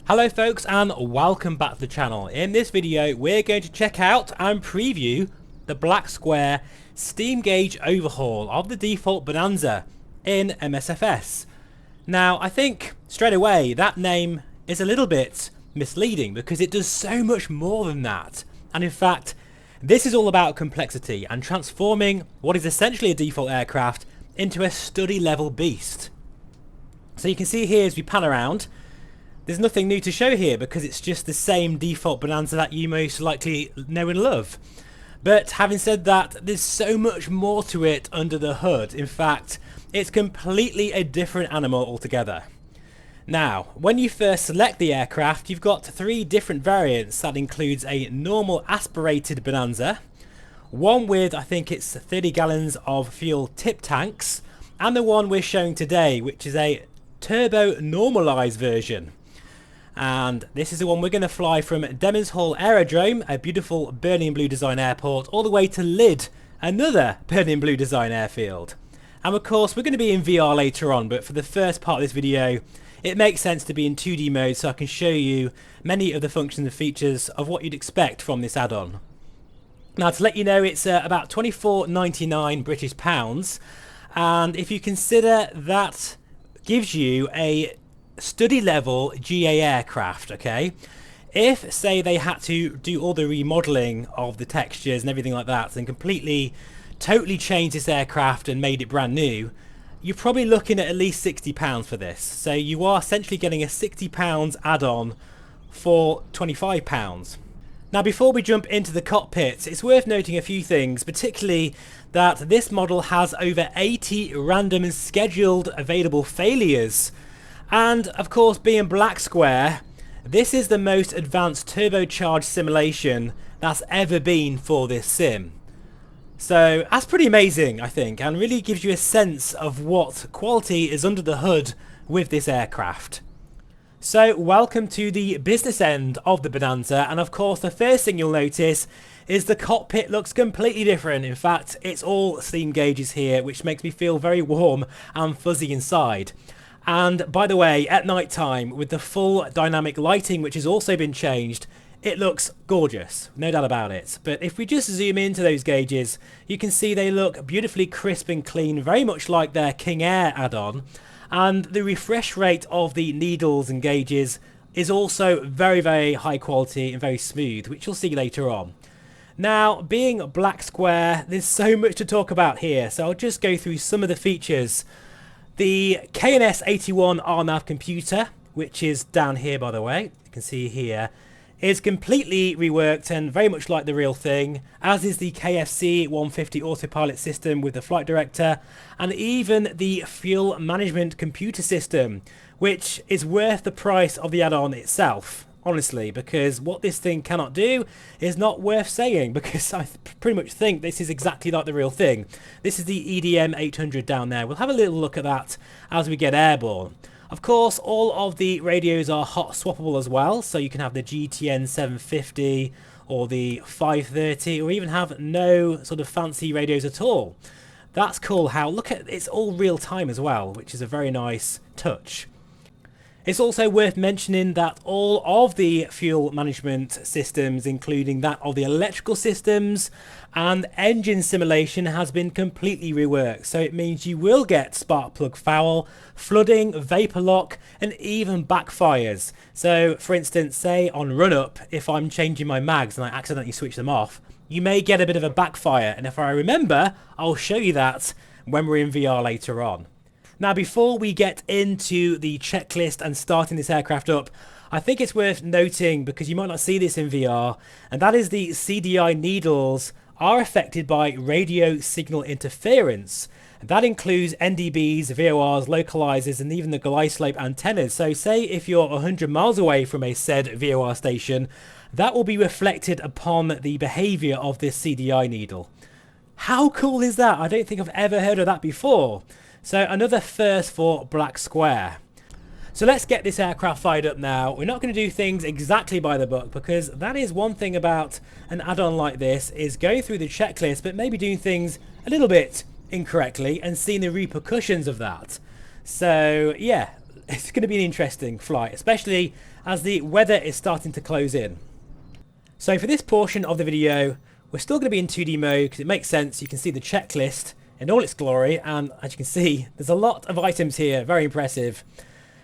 Hello folks and welcome back to the channel. In this video we're going to check out and preview the black square steam gauge overhaul of the default Bonanza in MSFS. Now I think straight away that name is a little bit misleading because it does so much more than that, and in fact this is all about complexity and transforming what is essentially a default aircraft into a study level beast. So you can see here as we pan around, there's nothing new to show here because it's just the same default Bonanza that you most likely know and love. But having said that, there's so much more to it under the hood. In fact, it's completely a different animal altogether. Now, when you first select the aircraft, you've got three different variants. That includes a normal aspirated Bonanza, one with, I think it's 30 gallons of fuel tip tanks, and the one we're showing today, which is a turbo normalized version. And this is the one we're going to fly from Demons Hall Aerodrome, a beautiful burning blue design airport, all the way to Lyd, another burning blue design airfield. And of course we're going to be in VR later on, but for the first part of this video it makes sense to be in 2D mode so I can show you many of the functions and features of what you'd expect from this add-on. Now to let you know, it's about £24.99 British pounds, and if you consider that gives you a study level GA aircraft, okay? If say they had to do all the remodeling of the textures and everything like that and completely totally change this aircraft and made it brand new, you're probably looking at least £60 for this. So you are essentially getting a £60 add-on for £25. Now before we jump into the cockpit, it's worth noting a few things, particularly that this model has over 80 random and scheduled available failures. And of course, being black square, this is the most advanced turbocharged simulation that's ever been for this sim. So that's pretty amazing, I think, and really gives you a sense of what quality is under the hood with this aircraft. So welcome to the business end of the Bonanza, and of course the first thing you'll notice is the cockpit looks completely different. In fact, it's all steam gauges here, which makes me feel very warm and fuzzy inside. And by the way, at night time with the full dynamic lighting, which has also been changed, it looks gorgeous, no doubt about it. But if we just zoom into those gauges, you can see they look beautifully crisp and clean, very much like their King Air add-on. And the refresh rate of the needles and gauges is also very, very high quality and very smooth, which you'll see later on. Now, being black square, there's so much to talk about here, so I'll just go through some of the features. The KNS81 RNAV computer, which is down here by the way, you can see here, is completely reworked and very much like the real thing, as is the KFC 150 autopilot system with the flight director, and even the fuel management computer system, which is worth the price of the add-on itself, honestly, because what this thing cannot do is not worth saying, because I pretty much think this is exactly like the real thing. This is the EDM 800 down there. We'll have a little look at that as we get airborne. Of course, all of the radios are hot swappable as well, so you can have the GTN 750 or the 530, or even have no sort of fancy radios at all. That's cool how, look at, it's all real time as well, which is a very nice touch. It's also worth mentioning that all of the fuel management systems, including that of the electrical systems and engine simulation, has been completely reworked. So it means you will get spark plug foul, flooding, vapor lock, and even backfires. So for instance, say on run up, if I'm changing my mags and I accidentally switch them off, you may get a bit of a backfire. And if I remember, I'll show you that when we're in VR later on. Now before we get into the checklist and starting this aircraft up, I think it's worth noting, because you might not see this in VR, and that is the CDI needles are affected by radio signal interference. That includes NDBs, VORs, localizers, and even the glide slope antennas. So say if you're 100 miles away from a said VOR station, that will be reflected upon the behavior of this CDI needle. How cool is that? I don't think I've ever heard of that before. So another first for black square. So let's get this aircraft fired up now. We're not going to do things exactly by the book, because that is one thing about an add-on like this, is going through the checklist but maybe doing things a little bit incorrectly and seeing the repercussions of that. So yeah, It's going to be an interesting flight, especially as the weather is starting to close in. So for this portion of the video, we're still going to be in 2D mode because it makes sense. You can see the checklist in all its glory, and as you can see, there's a lot of items here, very impressive.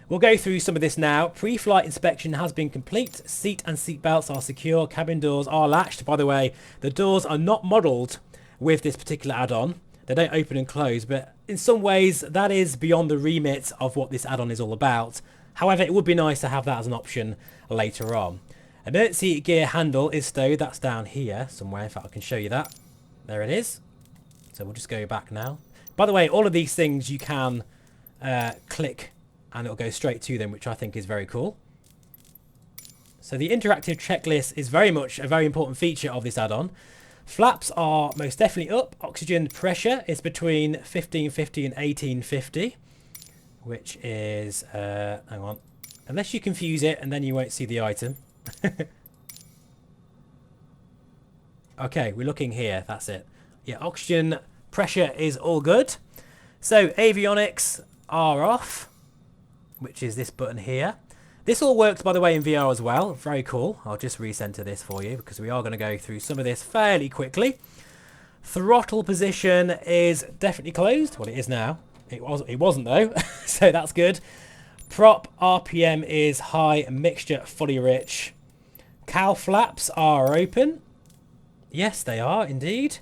We'll go through some of this now. Pre-flight inspection has been complete. Seat and seat belts are secure. Cabin doors are latched. By the way, the doors are not modelled with this particular add-on. They don't open and close, but in some ways that is beyond the remit of what this add-on is all about. However, it would be nice to have that as an option later on. Emergency gear handle is stowed. That's down here somewhere. In fact, I can show you that. There it is. So we'll just go back now. By the way, all of these things you can click and it'll go straight to them, which I think is very cool. So the interactive checklist is very much a very important feature of this add-on. Flaps are most definitely up. Oxygen pressure is between 1550 and 1850, which is, hang on, unless you confuse it and then you won't see the item. Okay, we're looking here, that's it. Yeah, oxygen pressure is all good. So avionics are off, which is this button here. This all works, by the way, in VR as well. Very cool. I'll just recenter this for you because we are going to go through some of this fairly quickly. Throttle position is definitely closed. Well, it is now. It wasn't though, so that's good. Prop RPM is high, mixture fully rich. Cowl flaps are open. Yes, they are indeed.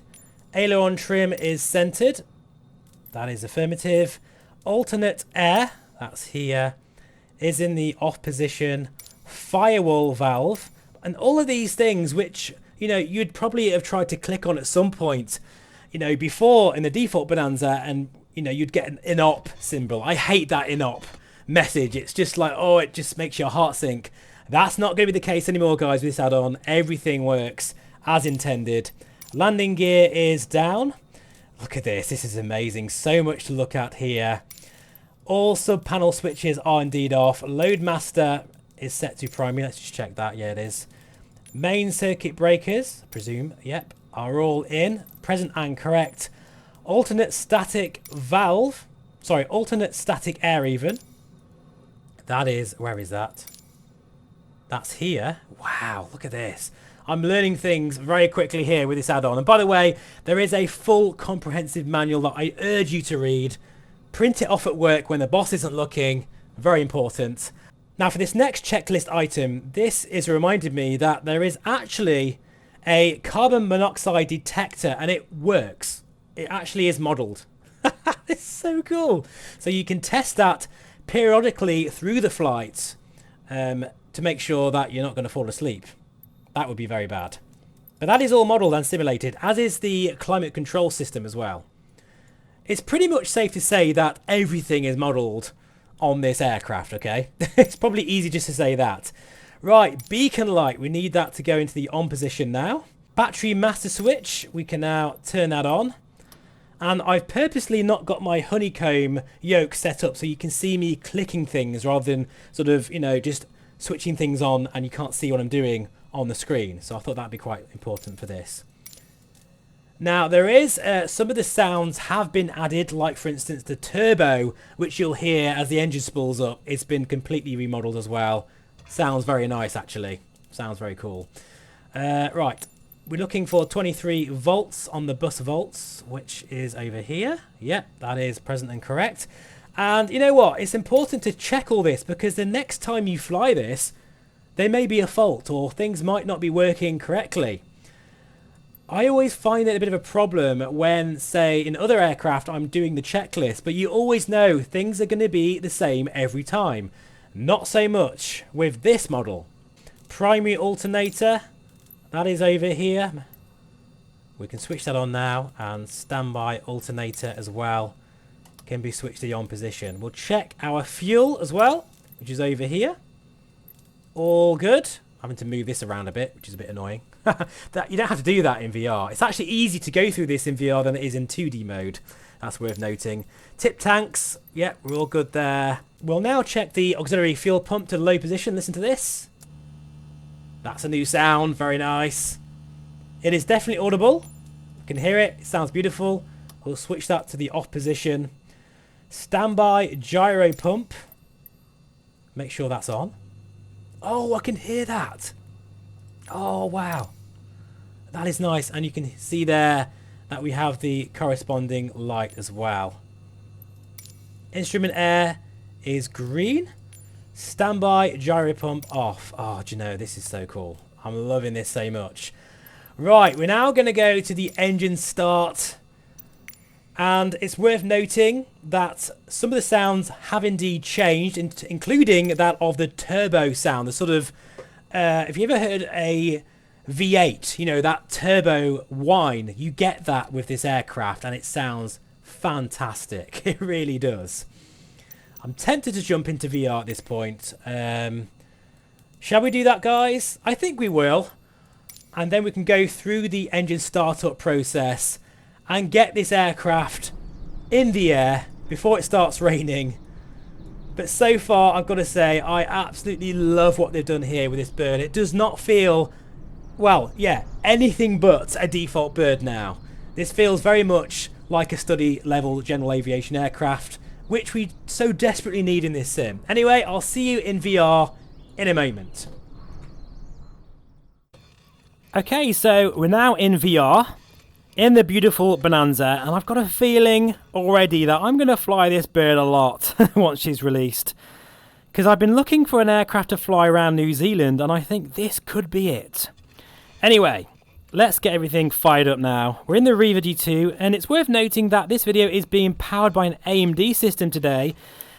Aileron trim is centered. That is affirmative. Alternate air, that's here, is in the off position. Firewall valve, and all of these things which, you know, you'd probably have tried to click on at some point, you know, before in the default Bonanza, and, you know, you'd get an in-op symbol. I hate that in-op message. It's just like, oh, it just makes your heart sink. That's not going to be the case anymore, guys, with this add-on. Everything works as intended. Landing gear is down. Look at this. This is amazing. So much to look at here. All sub-panel switches are indeed off. Loadmaster is set to primary. Let's just check that. Yeah, it is. Main circuit breakers, I presume, yep, are all in. Present and correct. Alternate static valve. Sorry, alternate static air even. That is, where is that? That's here. Wow, look at this. I'm learning things very quickly here with this add-on. And by the way, there is a full comprehensive manual that I urge you to read. Print it off at work when the boss isn't looking. Very important. Now for this next checklist item, this is reminded me that there is actually a carbon monoxide detector and it works. It actually is modelled. It's so cool. So you can test that periodically through the flight to make sure that you're not going to fall asleep. That would be very bad. But that is all modelled and simulated, as is the climate control system as well. It's pretty much safe to say that everything is modelled on this aircraft, okay? It's probably easy just to say that. Right, beacon light. We need that to go into the on position now. Battery master switch. We can now turn that on. And I've purposely not got my honeycomb yoke set up so you can see me clicking things rather than sort of, you know, just switching things on and you can't see what I'm doing on the screen. So I thought that'd be quite important for this. Now there is some of the sounds have been added, like for instance the turbo, which you'll hear as the engine spools up. It's been completely remodeled as well. Sounds very nice actually. Sounds very cool. Right, we're looking for 23 volts on the bus volts, which is over here. Yep, that is present and correct. And you know what? It's important to check all this because the next time you fly this, there may be a fault or things might not be working correctly. I always find it a bit of a problem when, say, in other aircraft I'm doing the checklist, but you always know things are going to be the same every time. Not so much with this model. Primary alternator, that is over here. We can switch that on now, and standby alternator as well can be switched to the on position. We'll check our fuel as well, which is over here. All good. I'm having to move this around a bit, which is a bit annoying. That you don't have to do that in VR. It's actually easy to go through this in VR than it is in 2D mode. That's worth noting. Tip tanks, yep, we're all good there. We'll now check the auxiliary fuel pump to the low position. Listen to this. That's a new sound, very nice. It is definitely audible. You can hear it, it sounds beautiful. We'll switch that to the off position. Standby gyro pump. Make sure that's on. Oh, I can hear that. Oh, wow. That is nice. And you can see there that we have the corresponding light as well. Instrument air is green. Standby gyro pump off. Oh, do you know, this is so cool. I'm loving this so much. Right, we're now going to go to the engine start. And it's worth noting that some of the sounds have indeed changed, including that of the turbo sound. The sort of, if you ever heard a V8, you know, that turbo whine, you get that with this aircraft and it sounds fantastic. It really does. I'm tempted to jump into VR at this point. Shall we do that, guys? I think we will. And then we can go through the engine startup process and get this aircraft in the air before it starts raining. But so far, I've got to say, I absolutely love what they've done here with this bird. It does not feel, well, yeah, anything but a default bird now. This feels very much like a study level general aviation aircraft, which we so desperately need in this sim. Anyway, I'll see you in VR in a moment. Okay, so we're now in VR. In the beautiful Bonanza, and I've got a feeling already that I'm going to fly this bird a lot once she's released, because I've been looking for an aircraft to fly around New Zealand and I think this could be it. Anyway, let's get everything fired up now. We're in the REVERB 2, and it's worth noting that this video is being powered by an AMD system today.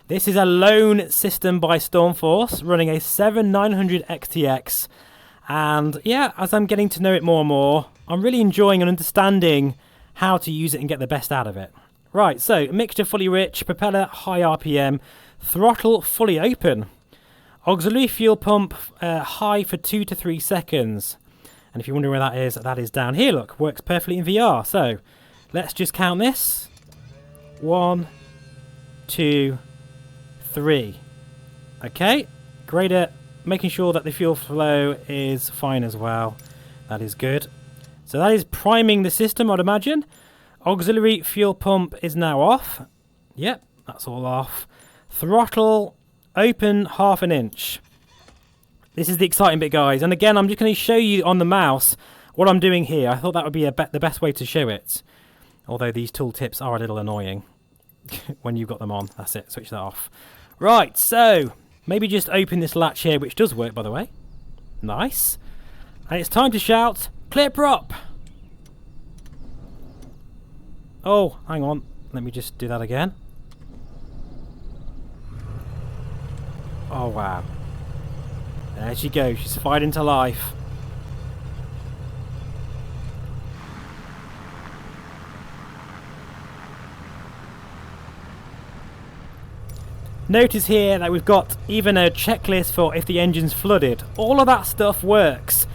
This is a lone system by Stormforce running a 7900 XTX. And yeah, as I'm getting to know it more and more, I'm really enjoying and understanding how to use it and get the best out of it. Right, so mixture fully rich, propeller high RPM, throttle fully open, auxiliary fuel pump high for 2 to 3 seconds. And if you're wondering where that is down here, look, works perfectly in VR. So let's just count this. 1, 2, 3. Okay, great at making sure that the fuel flow is fine as well. That is good. So that is priming the system, I'd imagine. Auxiliary fuel pump is now off. Yep, that's all off. Throttle open 1/2 inch. This is the exciting bit, guys. And again, I'm just going to show you on the mouse what I'm doing here. I thought that would be the best way to show it. Although these tooltips are a little annoying when you've got them on. That's it, switch that off. Right, so maybe just open this latch here, which does work, by the way. Nice. And it's time to shout, clear prop. Oh, hang on. Let me just do that again. Oh, wow. There she goes. She's fired into life. Notice here that we've got even a checklist for if the engine's flooded. All of that stuff works.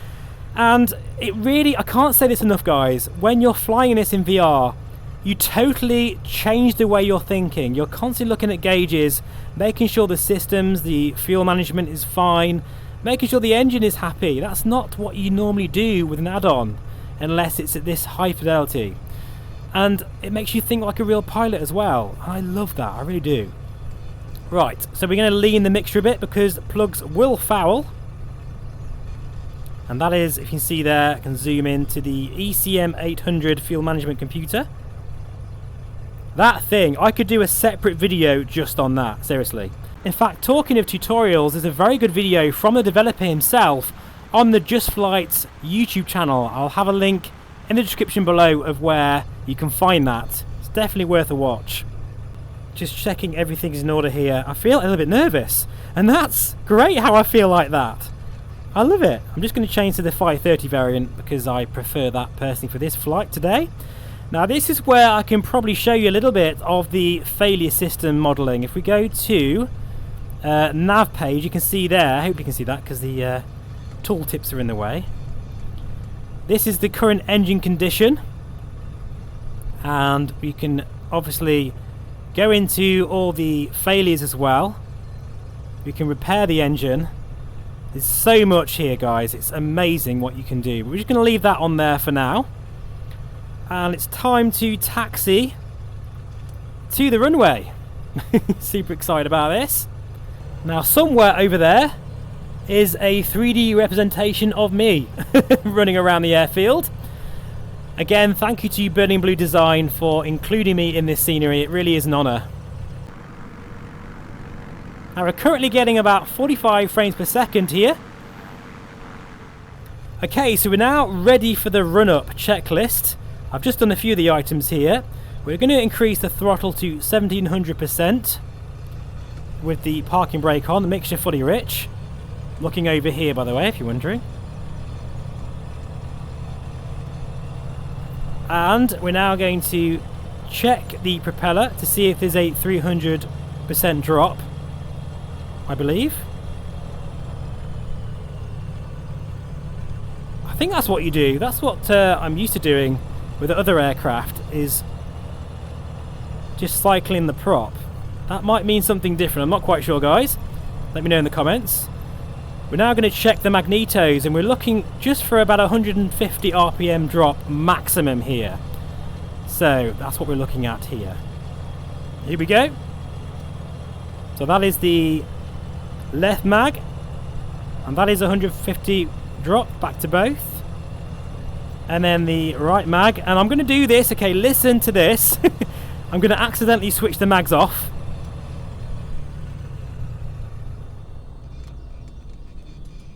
And it really, I can't say this enough, guys, when you're flying this in VR, you totally change the way you're thinking. You're constantly looking at gauges, making sure the systems, the fuel management is fine, making sure the engine is happy. That's not what you normally do with an add-on, unless it's at this high fidelity. And it makes you think like a real pilot as well. I love that, I really do. Right, so we're going to lean the mixture a bit because plugs will foul. And that is, if you can see there, I can zoom in to the ECM 800 fuel management computer. That thing, I could do a separate video just on that, seriously. In fact, talking of tutorials, there's a very good video from the developer himself on the Just Flight YouTube channel. I'll have a link in the description below of where you can find that. It's definitely worth a watch. Just checking everything's in order here. I feel a little bit nervous, and that's great how I feel like that. I love it. I'm just going to change to the 530 variant because I prefer that personally for this flight today. Now this is where I can probably show you a little bit of the failure system modelling. If we go to nav page, you can see there, I hope you can see that because the tooltips are in the way. This is the current engine condition, and we can obviously go into all the failures as well. We can repair the engine. There's so much here, guys. It's amazing what you can do. We're just going to leave that on there for now. And it's time to taxi to the runway. Super excited about this. Now somewhere over there is a 3D representation of me running around the airfield. Again, thank you to Burning Blue Design for including me in this scenery. It really is an honour. Now we're currently getting about 45 frames per second here. Okay, so we're now ready for the run-up checklist. I've just done a few of the items here. We're going to increase the throttle to 1700% with the parking brake on, the mixture fully rich. Looking over here, by the way, if you're wondering. And we're now going to check the propeller to see if there's a 300% drop, I believe. I think that's what you do. That's what I'm used to doing with other aircraft, is just cycling the prop. That might mean something different. I'm not quite sure, guys. Let me know in the comments. We're now going to check the magnetos, and we're looking just for about 150 RPM drop maximum here. So that's what we're looking at here. Here we go. So that is the left mag, and that is 150 drop back to both. And then the right mag, and I'm going to do this. Okay, listen to this. I'm going to accidentally switch the mags off.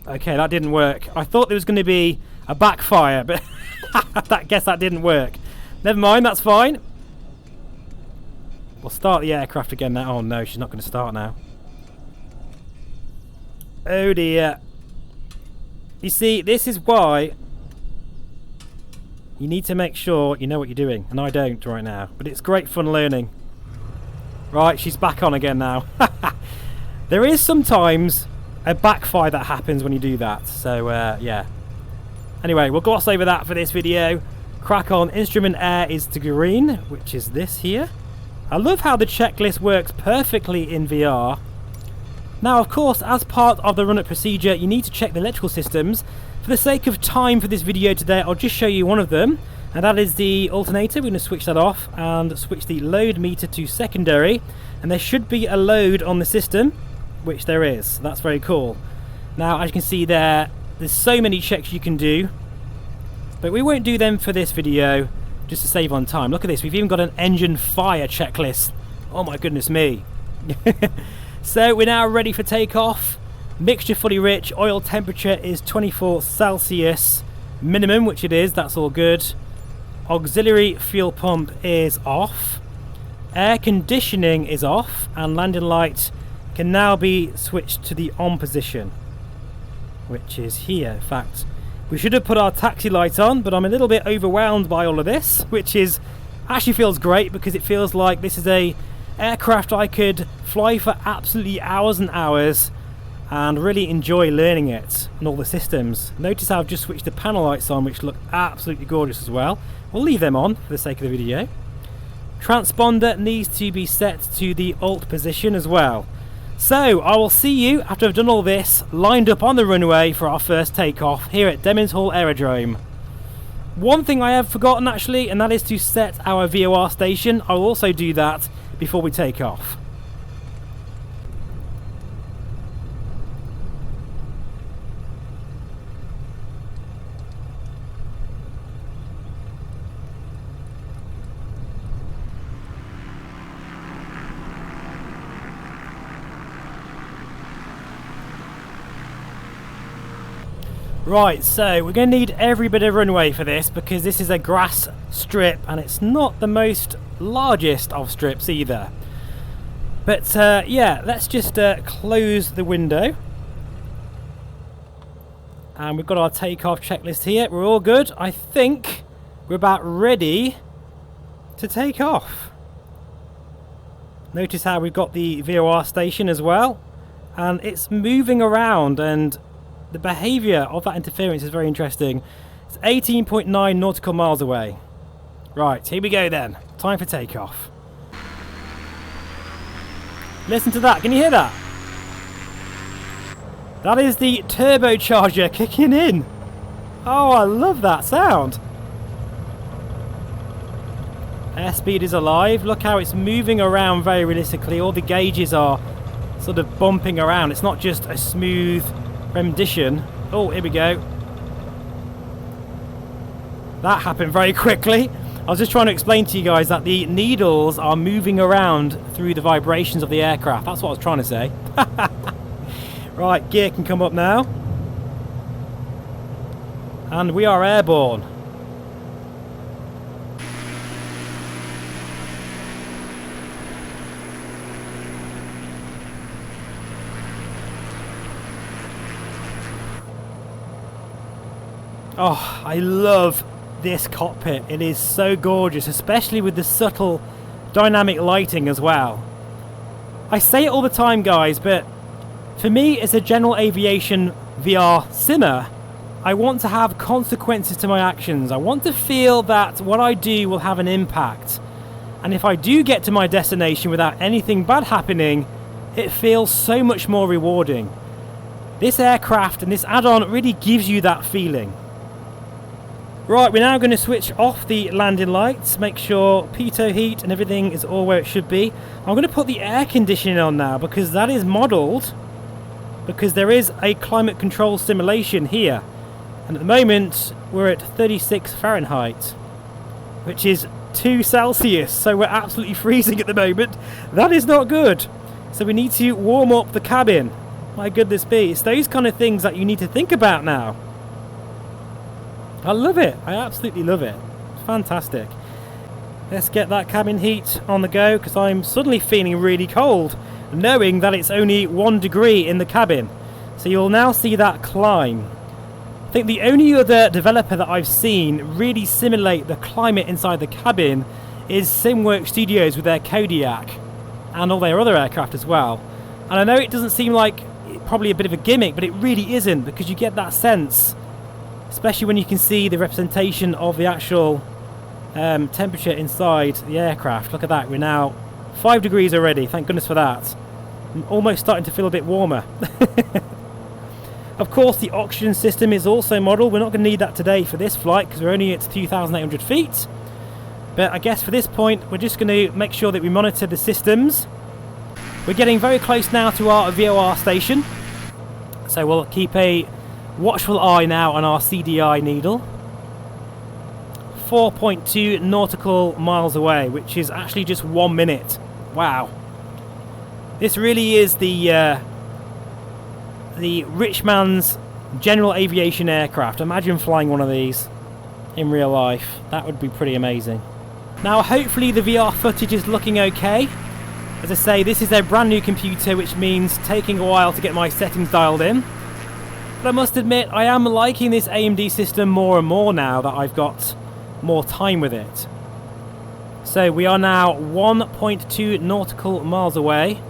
Okay, that didn't work. I thought there was going to be a backfire, but I guess that didn't work. Never mind, that's fine. We'll start the aircraft again now. Oh no, she's not going to start now. Oh dear. You see, this is why you need to make sure you know what you're doing, and I don't right now. But it's great fun learning. Right, she's back on again now. There is sometimes a backfire that happens when you do that, so yeah. Anyway, we'll gloss over that for this video. Crack on. Instrument air is to green, which is this here. I love how the checklist works perfectly in VR. Now, of course, as part of the run-up procedure, you need to check the electrical systems. For the sake of time for this video today, I'll just show you one of them, and that is the alternator. We're going to switch that off and switch the load meter to secondary, and there should be a load on the system, which there is. So that's very cool. Now, as you can see there's so many checks you can do, but we won't do them for this video just to save on time. Look at this, we've even got an engine fire checklist. Oh my goodness me. So we're now ready for takeoff. Mixture fully rich, oil temperature is 24 Celsius minimum, which it is, that's all good. Auxiliary fuel pump is off. Air conditioning is off, and landing light can now be switched to the on position, which is here. In fact, we should have put our taxi light on, but I'm a little bit overwhelmed by all of this, which is actually feels great, because it feels like this is a aircraft I could fly for absolutely hours and hours and really enjoy learning it and all the systems. Notice how I've just switched the panel lights on, which look absolutely gorgeous as well. We'll leave them on for the sake of the video. Transponder needs to be set to the alt position as well. So I will see you after I've done all this, lined up on the runway for our first takeoff here at Demons Hall Aerodrome. One thing I have forgotten actually, and that is to set our VOR station. I will also do that before we take off. Right, so we're going to need every bit of runway for this, because this is a grass strip and it's not the most largest of strips either. But yeah, let's just close the window. And we've got our takeoff checklist here. We're all good. I think we're about ready to take off. Notice how we've got the VOR station as well, and it's moving around, and the behaviour of that interference is very interesting. It's 18.9 nautical miles away. Right, here we go then. Time for takeoff. Listen to that, can you hear that? That is the turbocharger kicking in. Oh, I love that sound. Airspeed is alive. Look how it's moving around very realistically. All the gauges are sort of bumping around. It's not just a smooth rendition. Oh, here we go. That happened very quickly. I was just trying to explain to you guys that the needles are moving around through the vibrations of the aircraft. That's what I was trying to say. Right, gear can come up now. And we are airborne. Oh, I love this cockpit. It is so gorgeous, especially with the subtle dynamic lighting as well. I say it all the time, guys, but for me as a general aviation VR simmer, I want to have consequences to my actions. I want to feel that what I do will have an impact. And if I do get to my destination without anything bad happening, it feels so much more rewarding. This aircraft and this add-on really gives you that feeling. Right, we're now going to switch off the landing lights, make sure pitot heat and everything is all where it should be. I'm going to put the air conditioning on now because that is modelled, because there is a climate control simulation here. And at the moment, we're at 36 Fahrenheit, which is 2 Celsius, so we're absolutely freezing at the moment. That is not good. So we need to warm up the cabin. My goodness me, it's those kind of things that you need to think about now. I love it. I absolutely love it. It's fantastic. Let's get that cabin heat on the go because I'm suddenly feeling really cold, knowing that it's only 1 degree in the cabin. So you'll now see that climb. I think the only other developer that I've seen really simulate the climate inside the cabin is SimWorks Studios with their Kodiak and all their other aircraft as well. And I know it doesn't seem like probably a bit of a gimmick, but it really isn't, because you get that sense, especially when you can see the representation of the actual temperature inside the aircraft. Look at that, we're now 5 degrees already, thank goodness for that. I'm almost starting to feel a bit warmer. Of course, the oxygen system is also modelled. We're not going to need that today for this flight because we're only at 2,800 feet. But I guess for this point, we're just going to make sure that we monitor the systems. We're getting very close now to our VOR station. So we'll keep a watchful eye now on our CDI needle. 4.2 nautical miles away, which is actually just 1 minute. Wow. This really is the rich man's general aviation aircraft. Imagine flying one of these in real life. That would be pretty amazing. Now hopefully the VR footage is looking okay. As I say, this is a brand new computer, which means taking a while to get my settings dialed in. But I must admit, I am liking this AMD system more and more now that I've got more time with it. So we are now 1.2 nautical miles away.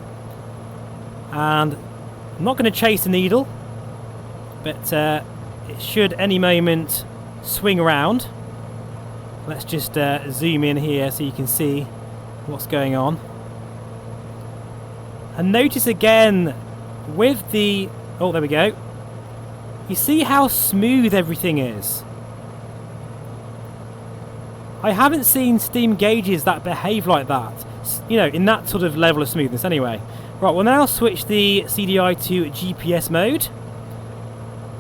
And I'm not going to chase the needle, but it should any moment swing around. Let's just zoom in here so you can see what's going on. And notice again with the... oh, there we go. You see how smooth everything is. I haven't seen steam gauges that behave like that. You know, in that sort of level of smoothness anyway. Right, we'll now switch the CDI to GPS mode.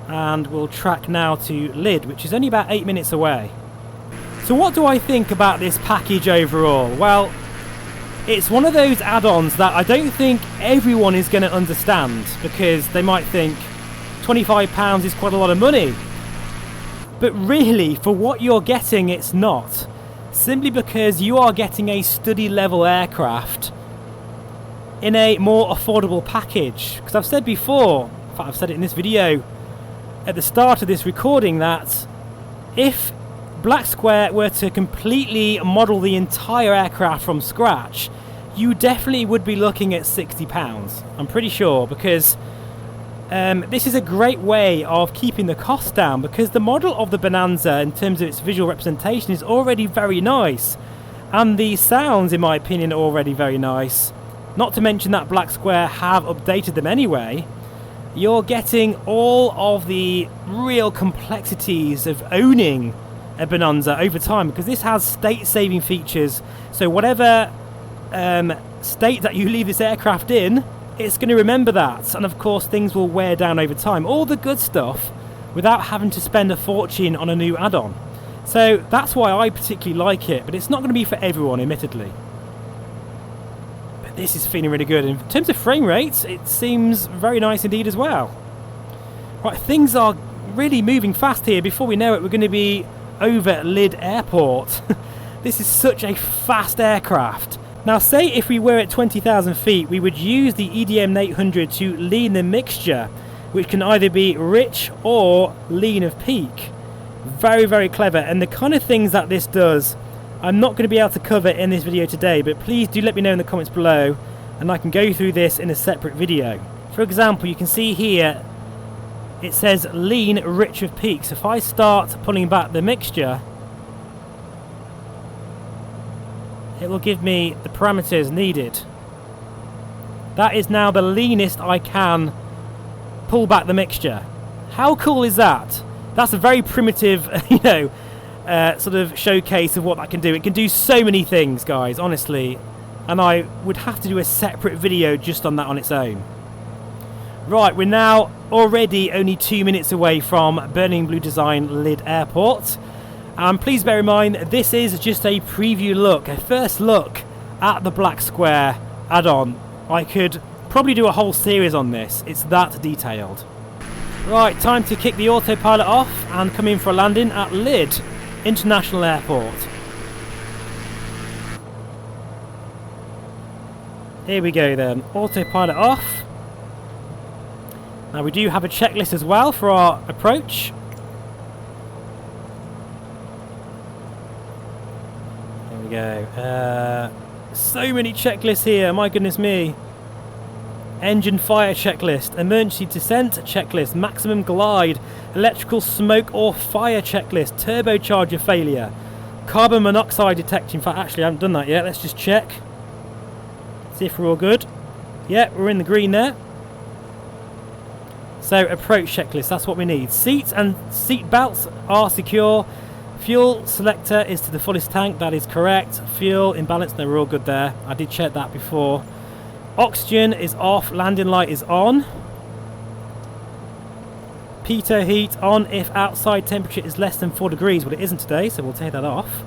And we'll track now to LID, which is only about 8 minutes away. So what do I think about this package overall? Well, it's one of those add-ons that I don't think everyone is going to understand, because they might think £25 is quite a lot of money. But really, for what you're getting, it's not. Simply because you are getting a study level aircraft in a more affordable package. Because I've said before, in fact I've said it in this video at the start of this recording, that if Black Square were to completely model the entire aircraft from scratch, you definitely would be looking at £60. I'm pretty sure, because this is a great way of keeping the costs down, because the model of the Bonanza in terms of its visual representation is already very nice, and the sounds in my opinion are already very nice. Not to mention that Black Square have updated them anyway. You're getting all of the real complexities of owning a Bonanza over time, because this has state-saving features. So whatever state that you leave this aircraft in, it's going to remember that, and of course things will wear down over time. All the good stuff without having to spend a fortune on a new add-on. So that's why I particularly like it, but it's not going to be for everyone, admittedly. But this is feeling really good. In terms of frame rates, it seems very nice indeed as well. Right, things are really moving fast here. Before we know it, we're going to be over Lydd Airport. This is such a fast aircraft. Now, say if we were at 20,000 feet, we would use the EDM 800 to lean the mixture, which can either be rich or lean of peak. Very, very clever. And the kind of things that this does, I'm not going to be able to cover in this video today, but please do let me know in the comments below, and I can go through this in a separate video. For example, you can see here, it says lean rich of peak. So if I start pulling back the mixture, it will give me the parameters needed. That is now the leanest I can pull back the mixture. How cool is that? That's a very primitive, sort of showcase of what that can do. It can do so many things, guys, honestly, and I would have to do a separate video just on that on its own. Right, we're now already only 2 minutes away from Burning Blue Design Lydd Airport. Please bear in mind, this is just a preview look, a first look at the Black Square add-on. I could probably do a whole series on this, it's that detailed. Right, time to kick the autopilot off and come in for a landing at Lydd International Airport. Here we go then, autopilot off. Now we do have a checklist as well for our approach. There we go. So many checklists here, my goodness me. Engine fire checklist, emergency descent checklist, maximum glide, electrical smoke or fire checklist, turbocharger failure, carbon monoxide detection. In fact, actually I haven't done that yet. Let's just check. See if we're all good. Yeah, we're in the green there. So approach checklist, that's what we need. Seats and seat belts are secure. Fuel selector is to the fullest tank, that is correct. Fuel imbalance, no, we're all good there. I did check that before. Oxygen is off, landing light is on. Pitot heat on if outside temperature is less than 4 degrees. Well, it isn't today, so we'll take that off.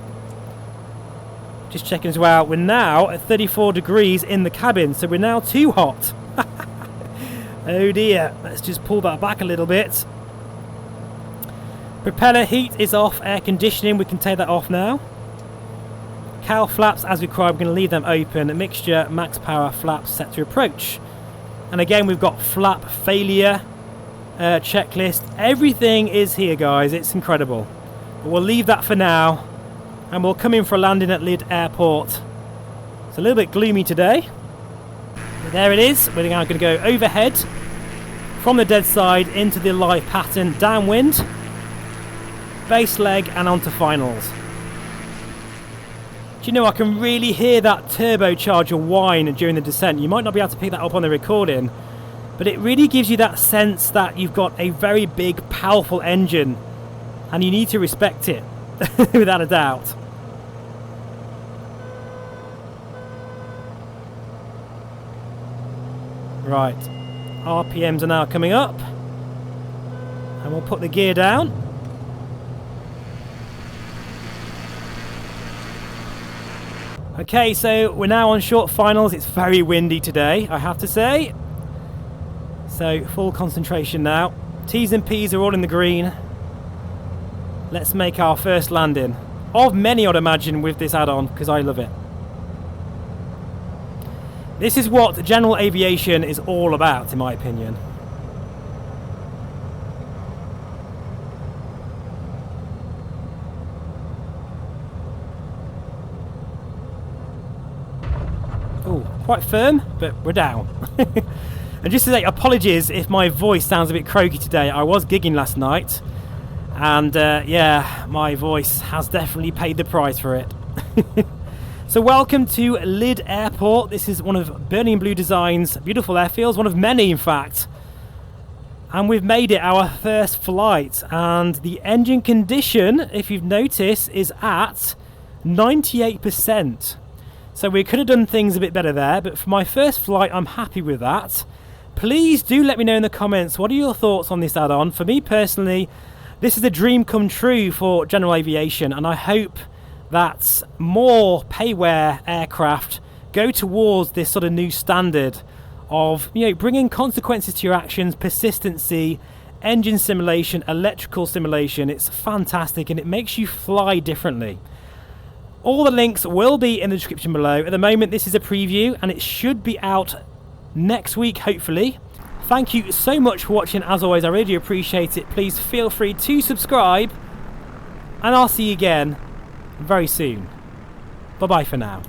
Just checking as well, we're now at 34 degrees in the cabin, so we're now too hot. Oh dear, let's just pull that back a little bit. Propeller heat is off, air conditioning, we can take that off now. Cowl flaps as required, we're going to leave them open. Mixture, max power, flaps set to approach. And again, we've got flap failure checklist. Everything is here, guys, it's incredible. But we'll leave that for now, and we'll come in for a landing at Lydd Airport. It's a little bit gloomy today. But there it is, we're now going to go overhead from the dead side into the live pattern, downwind, base leg and onto finals. Do you know, I can really hear that turbocharger whine during the descent. You might not be able to pick that up on the recording, but it really gives you that sense that you've got a very big, powerful engine, and you need to respect it, without a doubt. Right, RPMs are now coming up, and we'll put the gear down. Okay, so we're now on short finals. It's very windy today, I have to say. So full concentration now. T's and P's are all in the green. Let's make our first landing. Of many, I'd imagine, with this add-on, because I love it. This is what general aviation is all about, in my opinion. Oh, quite firm, but we're down. And just to say, apologies if my voice sounds a bit croaky today. I was gigging last night, and yeah, my voice has definitely paid the price for it. So welcome to Lydd Airport. This is one of Burning Blue Design's beautiful airfields, one of many in fact. And we've made it our first flight, and the engine condition, if you've noticed, is at 98%. So we could have done things a bit better there, but for my first flight, I'm happy with that. Please do let me know in the comments, what are your thoughts on this add-on? For me personally, this is a dream come true for general aviation, and I hope that more payware aircraft go towards this sort of new standard of, you know, bringing consequences to your actions, persistency, engine simulation, electrical simulation. It's fantastic and it makes you fly differently. All the links will be in the description below. At the moment, this is a preview and it should be out next week, hopefully. Thank you so much for watching. As always, I really appreciate it. Please feel free to subscribe and I'll see you again very soon. Bye bye for now.